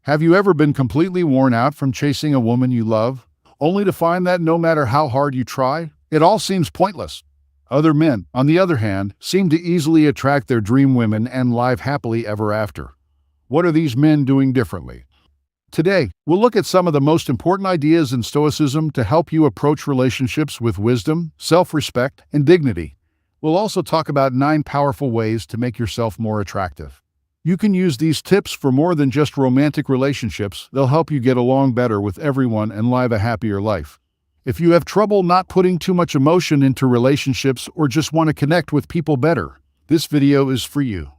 Have you ever been completely worn out from chasing a woman you love, only to find that no matter how hard you try, it all seems pointless? Other men, on the other hand, seem to easily attract their dream women and live happily ever after. What are these men doing differently? Today, we'll look at some of the most important ideas in Stoicism to help you approach relationships with wisdom, self-respect, and dignity. We'll also talk about 9 powerful ways to make yourself more attractive. You can use these tips for more than just romantic relationships. They'll help you get along better with everyone and live a happier life. If you have trouble not putting too much emotion into relationships or just want to connect with people better, this video is for you.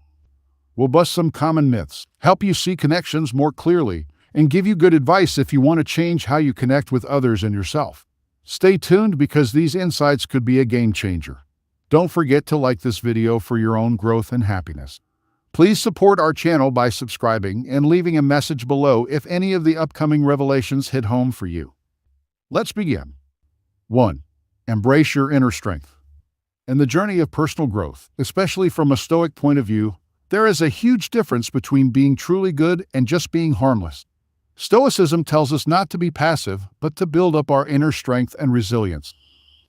We'll bust some common myths, help you see connections more clearly, and give you good advice if you want to change how you connect with others and yourself. Stay tuned because these insights could be a game changer. Don't forget to like this video for your own growth and happiness. Please support our channel by subscribing and leaving a message below if any of the upcoming revelations hit home for you. Let's begin. 1. Embrace your inner strength. In the journey of personal growth, especially from a Stoic point of view, there is a huge difference between being truly good and just being harmless. Stoicism tells us not to be passive, but to build up our inner strength and resilience.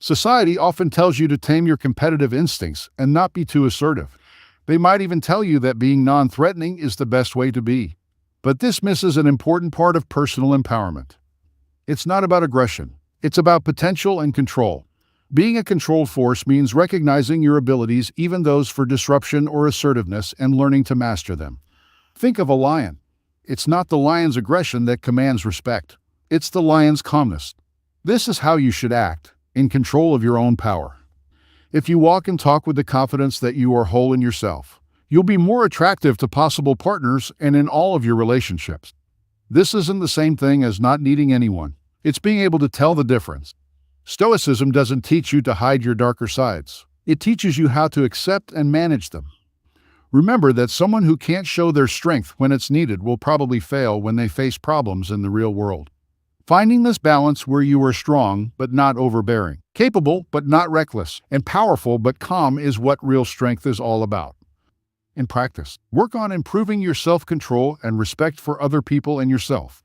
Society often tells you to tame your competitive instincts and not be too assertive. They might even tell you that being non-threatening is the best way to be. But this misses an important part of personal empowerment. It's not about aggression. It's about potential and control. Being a controlled force means recognizing your abilities, even those for disruption or assertiveness, and learning to master them. Think of a lion. It's not the lion's aggression that commands respect. It's the lion's calmness. This is how you should act, in control of your own power. If you walk and talk with the confidence that you are whole in yourself, you'll be more attractive to possible partners and in all of your relationships. This isn't the same thing as not needing anyone. It's being able to tell the difference. Stoicism doesn't teach you to hide your darker sides. It teaches you how to accept and manage them. Remember that someone who can't show their strength when it's needed will probably fail when they face problems in the real world. Finding this balance where you are strong but not overbearing, capable but not reckless, and powerful but calm is what real strength is all about. In practice, work on improving your self-control and respect for other people and yourself.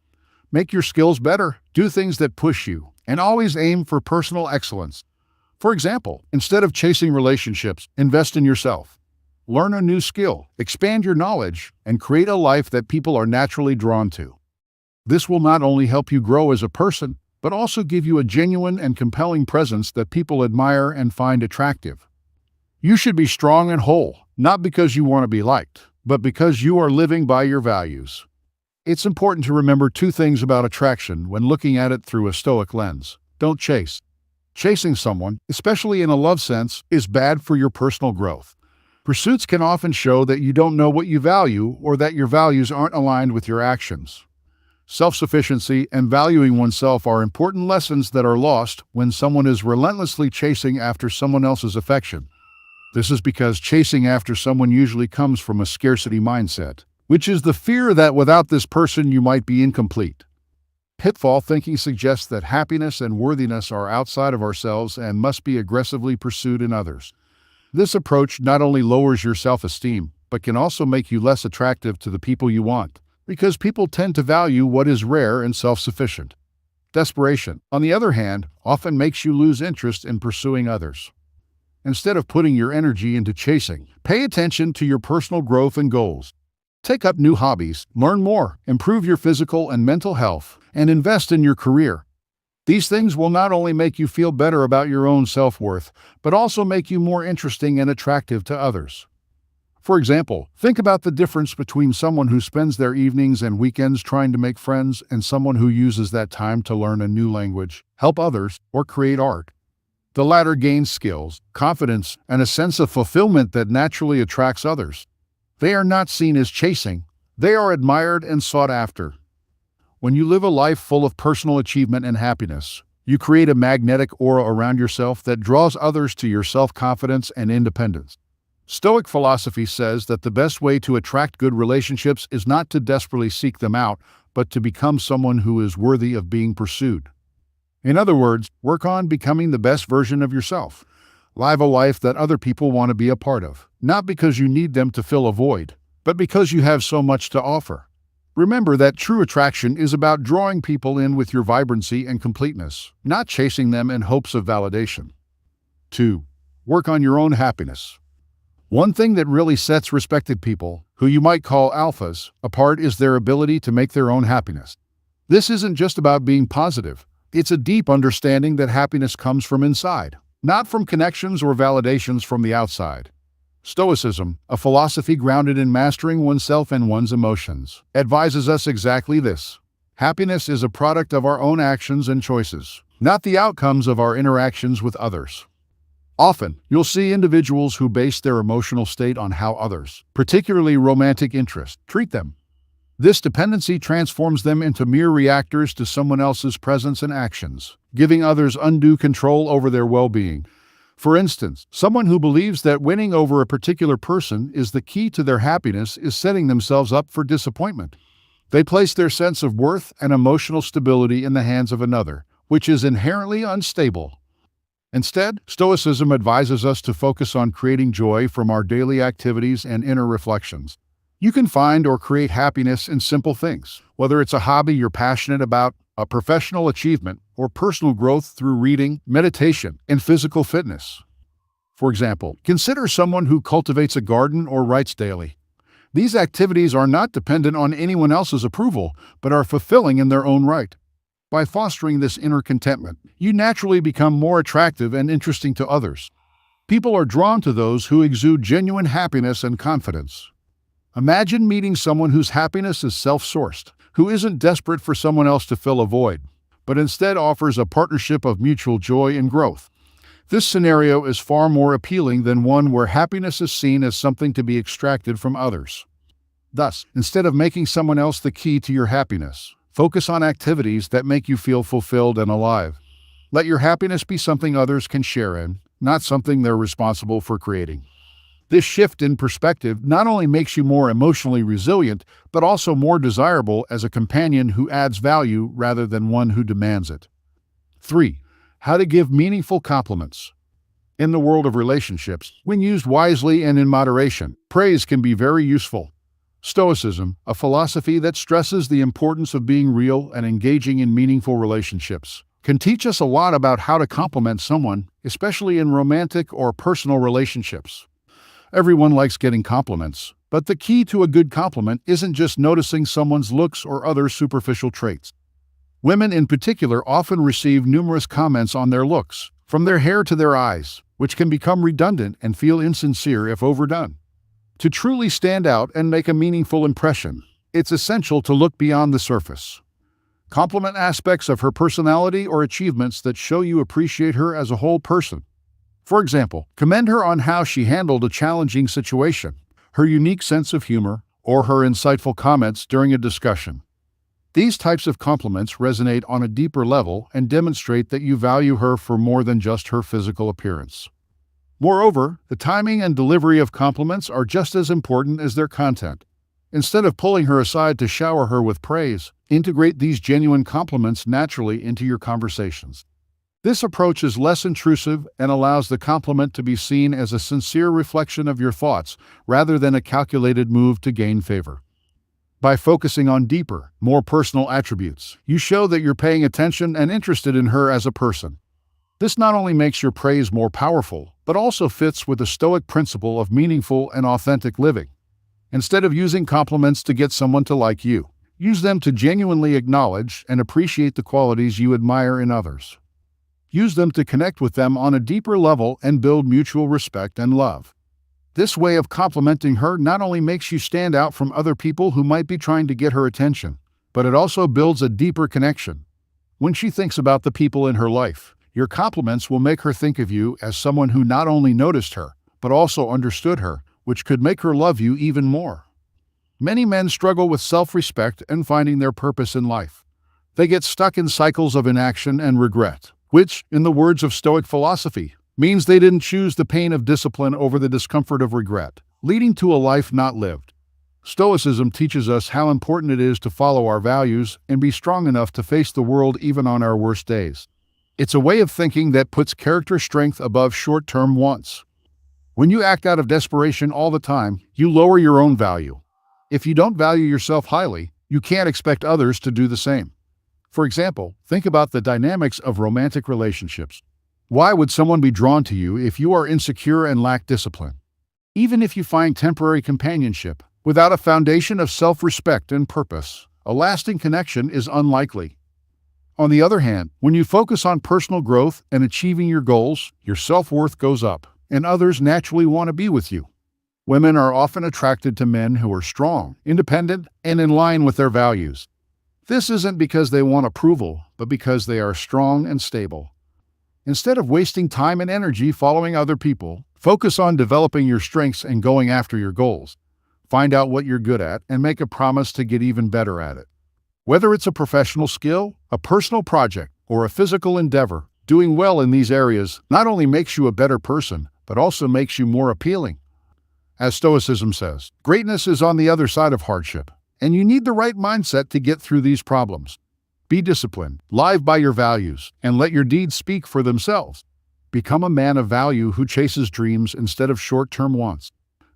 Make your skills better, do things that push you, and always aim for personal excellence. For example, instead of chasing relationships, invest in yourself. Learn a new skill, expand your knowledge, and create a life that people are naturally drawn to. This will not only help you grow as a person, but also give you a genuine and compelling presence that people admire and find attractive. You should be strong and whole, not because you want to be liked, but because you are living by your values. It's important to remember 2 things about attraction when looking at it through a Stoic lens. Don't chase. Chasing someone, especially in a love sense, is bad for your personal growth. Pursuits can often show that you don't know what you value or that your values aren't aligned with your actions. Self-sufficiency and valuing oneself are important lessons that are lost when someone is relentlessly chasing after someone else's affection. This is because chasing after someone usually comes from a scarcity mindset, which is the fear that without this person you might be incomplete. Pitfall thinking suggests that happiness and worthiness are outside of ourselves and must be aggressively pursued in others. This approach not only lowers your self-esteem, but can also make you less attractive to the people you want, because people tend to value what is rare and self-sufficient. Desperation, on the other hand, often makes you lose interest in pursuing others. Instead of putting your energy into chasing, pay attention to your personal growth and goals. Take up new hobbies, learn more, improve your physical and mental health, and invest in your career. These things will not only make you feel better about your own self-worth, but also make you more interesting and attractive to others. For example, think about the difference between someone who spends their evenings and weekends trying to make friends and someone who uses that time to learn a new language, help others, or create art. The latter gains skills, confidence, and a sense of fulfillment that naturally attracts others. They are not seen as chasing. They are admired and sought after. When you live a life full of personal achievement and happiness, you create a magnetic aura around yourself that draws others to your self-confidence and independence. Stoic philosophy says that the best way to attract good relationships is not to desperately seek them out, but to become someone who is worthy of being pursued. In other words, work on becoming the best version of yourself. Live a life that other people want to be a part of, not because you need them to fill a void, but because you have so much to offer. Remember that true attraction is about drawing people in with your vibrancy and completeness, not chasing them in hopes of validation. 2. Work on your own happiness. One thing that really sets respected people, who you might call alphas, apart is their ability to make their own happiness. This isn't just about being positive. It's a deep understanding that happiness comes from inside, not from connections or validations from the outside. Stoicism, a philosophy grounded in mastering oneself and one's emotions, advises us exactly this. Happiness is a product of our own actions and choices, not the outcomes of our interactions with others. Often, you'll see individuals who base their emotional state on how others, particularly romantic interest, treat them. This dependency transforms them into mere reactors to someone else's presence and actions, giving others undue control over their well-being. For instance, someone who believes that winning over a particular person is the key to their happiness is setting themselves up for disappointment. They place their sense of worth and emotional stability in the hands of another, which is inherently unstable. Instead, Stoicism advises us to focus on creating joy from our daily activities and inner reflections. You can find or create happiness in simple things, whether it's a hobby you're passionate about, a professional achievement, or personal growth through reading, meditation, and physical fitness. For example, consider someone who cultivates a garden or writes daily. These activities are not dependent on anyone else's approval, but are fulfilling in their own right. By fostering this inner contentment, you naturally become more attractive and interesting to others. People are drawn to those who exude genuine happiness and confidence. Imagine meeting someone whose happiness is self-sourced, who isn't desperate for someone else to fill a void, but instead offers a partnership of mutual joy and growth. This scenario is far more appealing than one where happiness is seen as something to be extracted from others. Thus, instead of making someone else the key to your happiness, focus on activities that make you feel fulfilled and alive. Let your happiness be something others can share in, not something they're responsible for creating. This shift in perspective not only makes you more emotionally resilient, but also more desirable as a companion who adds value rather than one who demands it. 3. How to give meaningful compliments. In the world of relationships, when used wisely and in moderation, praise can be very useful. Stoicism, a philosophy that stresses the importance of being real and engaging in meaningful relationships, can teach us a lot about how to compliment someone, especially in romantic or personal relationships. Everyone likes getting compliments, but the key to a good compliment isn't just noticing someone's looks or other superficial traits. Women in particular often receive numerous comments on their looks, from their hair to their eyes, which can become redundant and feel insincere if overdone. To truly stand out and make a meaningful impression, it's essential to look beyond the surface. Compliment aspects of her personality or achievements that show you appreciate her as a whole person. For example, commend her on how she handled a challenging situation, her unique sense of humor, or her insightful comments during a discussion. These types of compliments resonate on a deeper level and demonstrate that you value her for more than just her physical appearance. Moreover, the timing and delivery of compliments are just as important as their content. Instead of pulling her aside to shower her with praise, integrate these genuine compliments naturally into your conversations. This approach is less intrusive and allows the compliment to be seen as a sincere reflection of your thoughts rather than a calculated move to gain favor. By focusing on deeper, more personal attributes, you show that you're paying attention and interested in her as a person. This not only makes your praise more powerful, but also fits with the Stoic principle of meaningful and authentic living. Instead of using compliments to get someone to like you, use them to genuinely acknowledge and appreciate the qualities you admire in others. Use them to connect with them on a deeper level and build mutual respect and love. This way of complimenting her not only makes you stand out from other people who might be trying to get her attention, but it also builds a deeper connection. When she thinks about the people in her life, your compliments will make her think of you as someone who not only noticed her, but also understood her, which could make her love you even more. Many men struggle with self-respect and finding their purpose in life. They get stuck in cycles of inaction and regret, which, in the words of Stoic philosophy, means they didn't choose the pain of discipline over the discomfort of regret, leading to a life not lived. Stoicism teaches us how important it is to follow our values and be strong enough to face the world even on our worst days. It's a way of thinking that puts character strength above short-term wants. When you act out of desperation all the time, you lower your own value. If you don't value yourself highly, You can't expect others to do the same. For example, think about the dynamics of romantic relationships. Why would someone be drawn to you if you are insecure and lack discipline? Even if you find temporary companionship, without a foundation of self-respect and purpose, a lasting connection is unlikely. On the other hand, when you focus on personal growth and achieving your goals, your self-worth goes up, and others naturally want to be with you. Women are often attracted to men who are strong, independent, and in line with their values. This isn't because they want approval, but because they are strong and stable. Instead of wasting time and energy following other people, focus on developing your strengths and going after your goals. Find out what you're good at and make a promise to get even better at it. Whether it's a professional skill, a personal project, or a physical endeavor, doing well in these areas not only makes you a better person, but also makes you more appealing. As Stoicism says, greatness is on the other side of hardship, and you need the right mindset to get through these problems. Be disciplined, live by your values, and let your deeds speak for themselves. Become a man of value who chases dreams instead of short-term wants.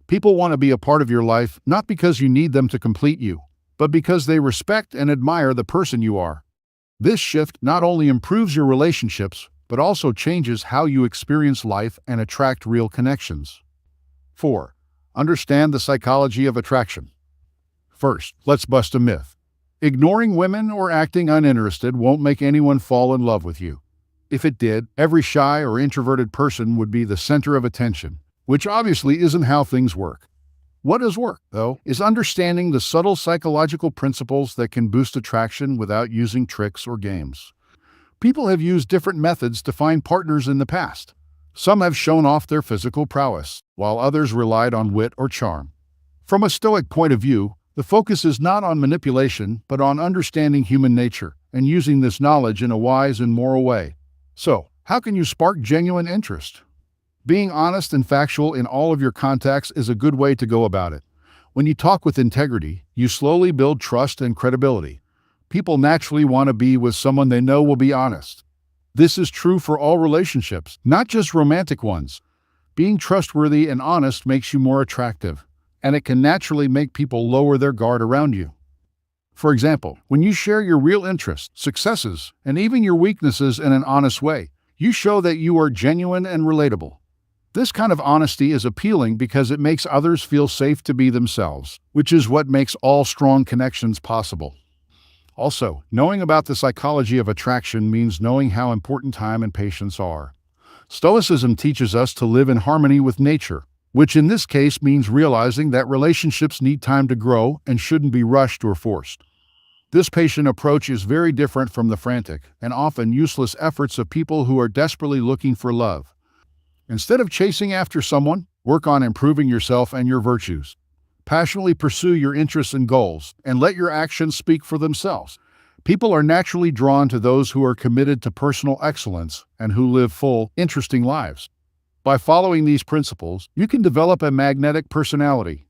People want to be a part of your life not because you need them to complete you, but because they respect and admire the person you are. This shift not only improves your relationships, but also changes how you experience life and attract real connections. 4. Understand the psychology of attraction. First, let's bust a myth. Ignoring women or acting uninterested won't make anyone fall in love with you. If it did, every shy or introverted person would be the center of attention, which obviously isn't how things work. What does work, though, is understanding the subtle psychological principles that can boost attraction without using tricks or games. People have used different methods to find partners in the past. Some have shown off their physical prowess, while others relied on wit or charm. From a Stoic point of view, the focus is not on manipulation, but on understanding human nature and using this knowledge in a wise and moral way. So, how can you spark genuine interest? Being honest and factual in all of your contacts is a good way to go about it. When you talk with integrity, you slowly build trust and credibility. People naturally want to be with someone they know will be honest. This is true for all relationships, not just romantic ones. Being trustworthy and honest makes you more attractive, and it can naturally make people lower their guard around you. For example, when you share your real interests, successes, and even your weaknesses in an honest way, you show that you are genuine and relatable. This kind of honesty is appealing because it makes others feel safe to be themselves, which is what makes all strong connections possible. Also, knowing about the psychology of attraction means knowing how important time and patience are. Stoicism teaches us to live in harmony with nature, which in this case means realizing that relationships need time to grow and shouldn't be rushed or forced. This patient approach is very different from the frantic and often useless efforts of people who are desperately looking for love. Instead of chasing after someone, work on improving yourself and your virtues. Passionately pursue your interests and goals, and let your actions speak for themselves. People are naturally drawn to those who are committed to personal excellence and who live full, interesting lives. By following these principles, you can develop a magnetic personality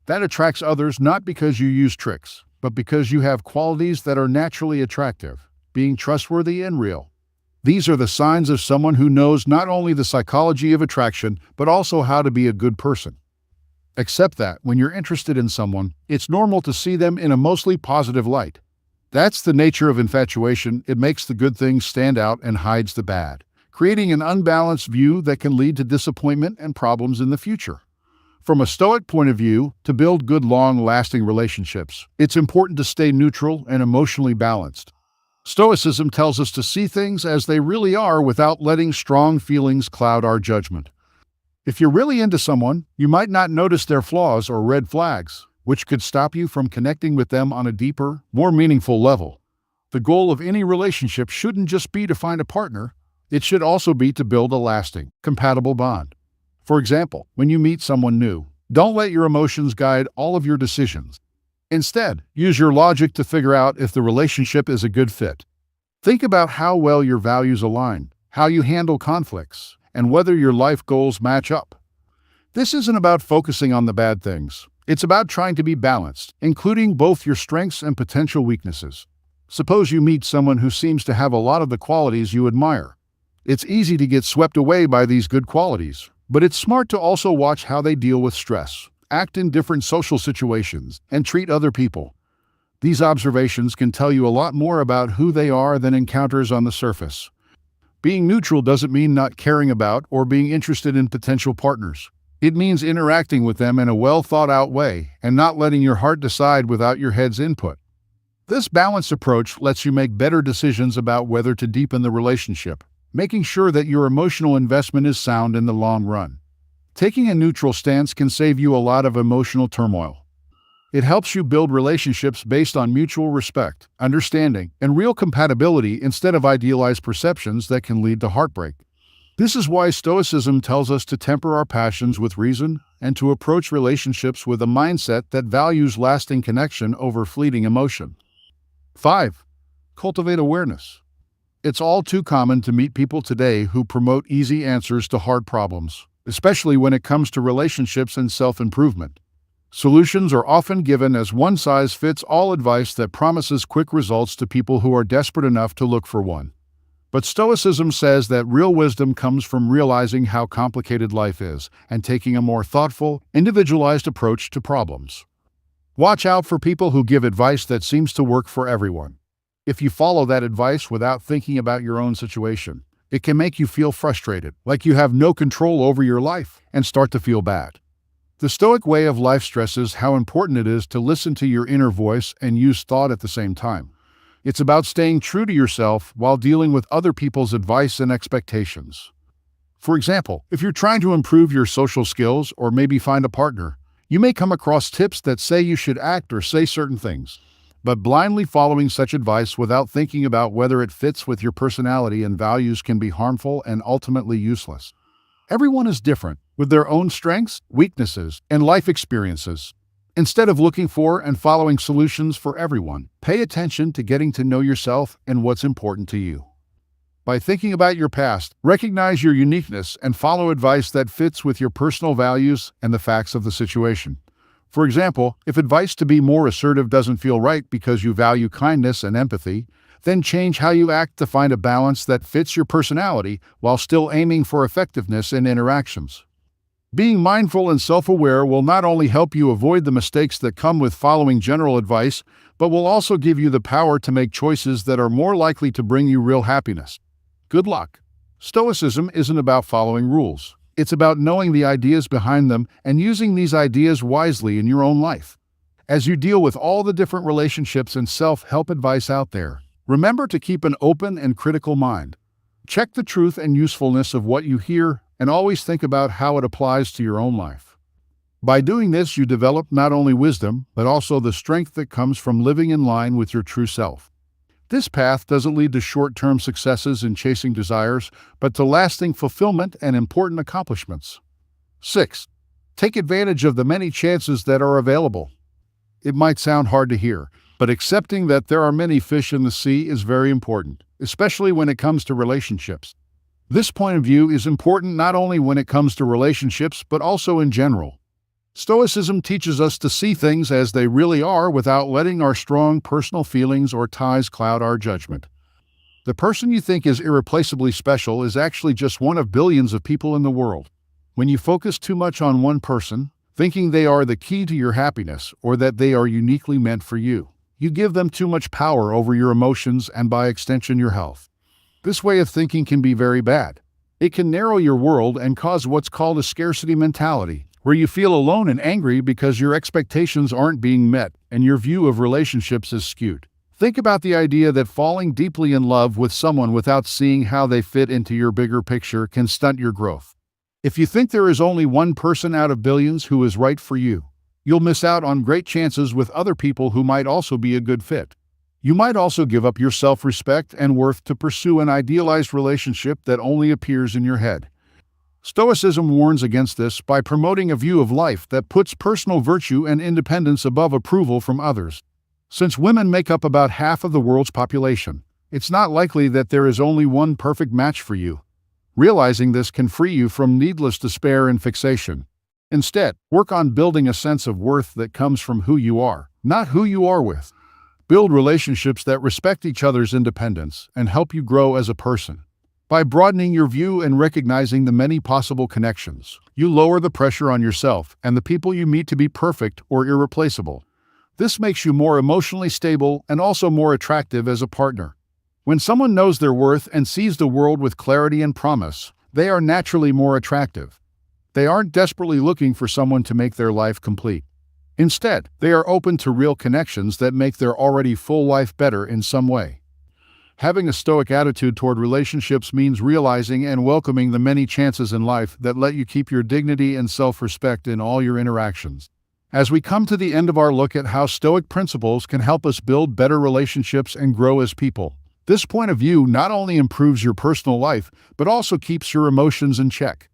that attracts others not because you use tricks, but because you have qualities that are naturally attractive, being trustworthy and real. These are the signs of someone who knows not only the psychology of attraction, but also how to be a good person. Accept that when you're interested in someone, it's normal to see them in a mostly positive light. That's the nature of infatuation. It makes the good things stand out and hides the bad, creating an unbalanced view that can lead to disappointment and problems in the future. From a Stoic point of view, to build good long-lasting relationships, it's important to stay neutral and emotionally balanced. Stoicism tells us to see things as they really are without letting strong feelings cloud our judgment. If you're really into someone, you might not notice their flaws or red flags, which could stop you from connecting with them on a deeper, more meaningful level. The goal of any relationship shouldn't just be to find a partner, it should also be to build a lasting, compatible bond. For example, when you meet someone new, don't let your emotions guide all of your decisions. Instead, use your logic to figure out if the relationship is a good fit. Think about how well your values align, how you handle conflicts, and whether your life goals match up. This isn't about focusing on the bad things. It's about trying to be balanced, including both your strengths and potential weaknesses. Suppose you meet someone who seems to have a lot of the qualities you admire. It's easy to get swept away by these good qualities, but it's smart to also watch how they deal with stress, act in different social situations, and treat other people. These observations can tell you a lot more about who they are than encounters on the surface. Being neutral doesn't mean not caring about or being interested in potential partners. It means interacting with them in a well-thought-out way and not letting your heart decide without your head's input. This balanced approach lets you make better decisions about whether to deepen the relationship, making sure that your emotional investment is sound in the long run. Taking a neutral stance can save you a lot of emotional turmoil. It helps you build relationships based on mutual respect, understanding, and real compatibility instead of idealized perceptions that can lead to heartbreak. This is why Stoicism tells us to temper our passions with reason and to approach relationships with a mindset that values lasting connection over fleeting emotion. 5. Cultivate awareness. It's all too common to meet people today who promote easy answers to hard problems, especially when it comes to relationships and self-improvement. Solutions are often given as one-size-fits-all advice that promises quick results to people who are desperate enough to look for one. But Stoicism says that real wisdom comes from realizing how complicated life is and taking a more thoughtful, individualized approach to problems. Watch out for people who give advice that seems to work for everyone. If you follow that advice without thinking about your own situation, it can make you feel frustrated, like you have no control over your life, and start to feel bad. The Stoic way of life stresses how important it is to listen to your inner voice and use thought at the same time. It's about staying true to yourself while dealing with other people's advice and expectations. For example, if you're trying to improve your social skills or maybe find a partner, you may come across tips that say you should act or say certain things. But blindly following such advice without thinking about whether it fits with your personality and values can be harmful and ultimately useless. Everyone is different, with their own strengths, weaknesses, and life experiences. Instead of looking for and following solutions for everyone, pay attention to getting to know yourself and what's important to you. By thinking about your past, recognize your uniqueness and follow advice that fits with your personal values and the facts of the situation. For example, if advice to be more assertive doesn't feel right because you value kindness and empathy, then change how you act to find a balance that fits your personality while still aiming for effectiveness in interactions. Being mindful and self-aware will not only help you avoid the mistakes that come with following general advice, but will also give you the power to make choices that are more likely to bring you real happiness. Good luck. Stoicism isn't about following rules. It's about knowing the ideas behind them and using these ideas wisely in your own life. As you deal with all the different relationships and self-help advice out there, remember to keep an open and critical mind. Check the truth and usefulness of what you hear and always think about how it applies to your own life. By doing this, you develop not only wisdom, but also the strength that comes from living in line with your true self. This path doesn't lead to short-term successes in chasing desires, but to lasting fulfillment and important accomplishments. 6. Take advantage of the many chances that are available. It might sound hard to hear, but accepting that there are many fish in the sea is very important, especially when it comes to relationships. This point of view is important not only when it comes to relationships, but also in general. Stoicism teaches us to see things as they really are without letting our strong personal feelings or ties cloud our judgment. The person you think is irreplaceably special is actually just one of billions of people in the world. When you focus too much on one person, thinking they are the key to your happiness or that they are uniquely meant for you, you give them too much power over your emotions and by extension your health. This way of thinking can be very bad. It can narrow your world and cause what's called a scarcity mentality, where you feel alone and angry because your expectations aren't being met and your view of relationships is skewed. Think about the idea that falling deeply in love with someone without seeing how they fit into your bigger picture can stunt your growth. If you think there is only one person out of billions who is right for you, you'll miss out on great chances with other people who might also be a good fit. You might also give up your self-respect and worth to pursue an idealized relationship that only appears in your head. Stoicism warns against this by promoting a view of life that puts personal virtue and independence above approval from others. Since women make up about half of the world's population, it's not likely that there is only one perfect match for you. Realizing this can free you from needless despair and fixation. Instead, work on building a sense of worth that comes from who you are, not who you are with. Build relationships that respect each other's independence and help you grow as a person. By broadening your view and recognizing the many possible connections, you lower the pressure on yourself and the people you meet to be perfect or irreplaceable. This makes you more emotionally stable and also more attractive as a partner. When someone knows their worth and sees the world with clarity and promise, they are naturally more attractive. They aren't desperately looking for someone to make their life complete. Instead, they are open to real connections that make their already full life better in some way. Having a stoic attitude toward relationships means realizing and welcoming the many chances in life that let you keep your dignity and self-respect in all your interactions. As we come to the end of our look at how Stoic principles can help us build better relationships and grow as people, this point of view not only improves your personal life, but also keeps your emotions in check.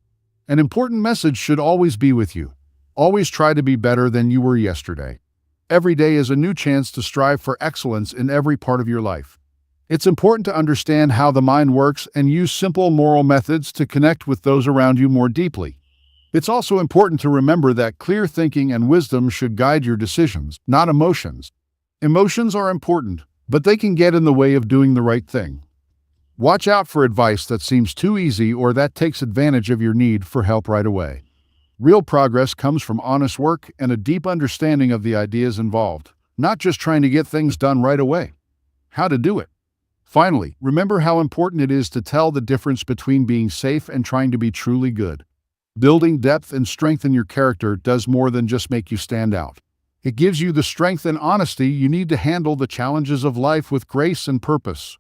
An important message should always be with you. Always try to be better than you were yesterday. Every day is a new chance to strive for excellence in every part of your life. It's important to understand how the mind works and use simple moral methods to connect with those around you more deeply. It's also important to remember that clear thinking and wisdom should guide your decisions, not emotions. Emotions are important, but they can get in the way of doing the right thing. Watch out for advice that seems too easy or that takes advantage of your need for help right away. Real progress comes from honest work and a deep understanding of the ideas involved, not just trying to get things done right away. How to do it. Finally, remember how important it is to tell the difference between being safe and trying to be truly good. Building depth and strength in your character does more than just make you stand out. It gives you the strength and honesty you need to handle the challenges of life with grace and purpose.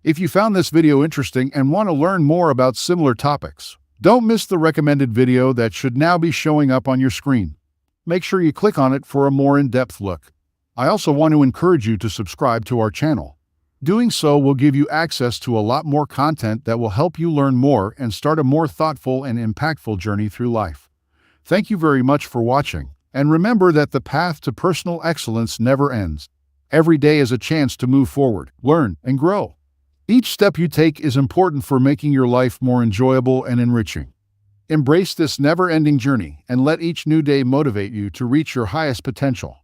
If you found this video interesting and want to learn more about similar topics, don't miss the recommended video that should now be showing up on your screen. Make sure you click on it for a more in-depth look. I also want to encourage you to subscribe to our channel. Doing so will give you access to a lot more content that will help you learn more and start a more thoughtful and impactful journey through life. Thank you very much for watching, and remember that the path to personal excellence never ends. Every day is a chance to move forward, learn, and grow. Each step you take is important for making your life more enjoyable and enriching. Embrace this never-ending journey and let each new day motivate you to reach your highest potential.